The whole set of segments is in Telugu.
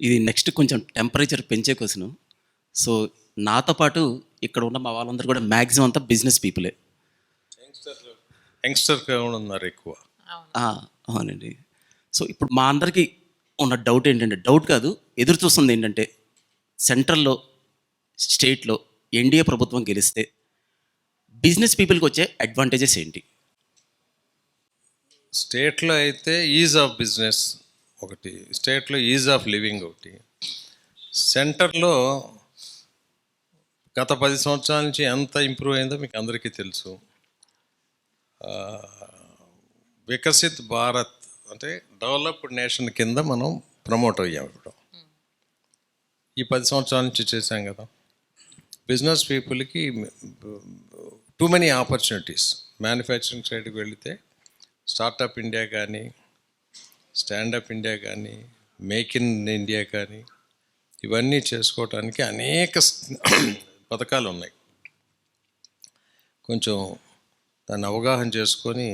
ఇది నెక్స్ట్ కొంచెం టెంపరేచర్ పెంచే క్వశ్చను. సో, నాతో పాటు ఇక్కడ ఉన్న మా వాళ్ళందరూ కూడా మ్యాక్సిమం అంతా బిజినెస్ పీపులే. యంగ్స్టర్గా కూడా ఉన్నారు ఎక్కువ. అవునండి. సో, ఇప్పుడు మా అందరికీ ఉన్న డౌట్ ఏంటంటే, డౌట్ కాదు, ఎదురు చూస్తుంది ఏంటంటే, సెంట్రల్‌లో, స్టేట్‌లో ఎన్‌డీఏ ప్రభుత్వం గెలిస్తే బిజినెస్ పీపుల్‌కి వచ్చే అడ్వాంటేజెస్ ఏంటి? స్టేట్లో అయితే ఈజ్ ఆఫ్ బిజినెస్ ఒకటి, స్టేట్లో ఈజ్ ఆఫ్ లివింగ్ ఒకటి. సెంటర్లో గత 10 సంవత్సరాల నుంచి ఎంత ఇంప్రూవ్ అయిందో మీకు అందరికీ తెలుసు. వికసిత్ భారత్ అంటే డెవలప్డ్ నేషన్ కింద మనం ప్రమోట్ అయ్యాం. ఇప్పుడు ఈ 10 సంవత్సరాల నుంచి చేశాం కదా. బిజినెస్ పీపుల్కి టూ మెనీ ఆపర్చునిటీస్. మ్యానుఫ్యాక్చరింగ్ సైడ్కి వెళితే స్టార్టప్ ఇండియా కానీ, స్టాండప్ ఇండియా కానీ, మేక్ ఇన్ ఇండియా కానీ, ఇవన్నీ చేసుకోవటానికి అనేక పథకాలు ఉన్నాయి. కొంచెం దాన్ని అవగాహన చేసుకొని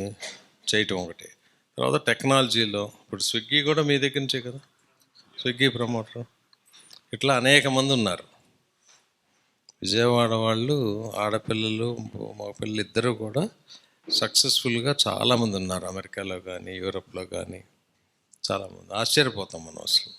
చేయటం ఒకటి. తర్వాత టెక్నాలజీలో ఇప్పుడు స్విగ్గీ కూడా మీ దగ్గర నుంచే కదా, స్విగ్గీ ప్రమోటర్. ఇట్లా అనేక మంది ఉన్నారు. విజయవాడ వాళ్ళు ఆడపిల్లలు మగపిల్లలు ఇద్దరు కూడా సక్సెస్ఫుల్గా చాలామంది ఉన్నారు. అమెరికాలో కానీ, యూరోప్లో కానీ చాలామంది. ఆశ్చర్యపోతాం మనం అసలు.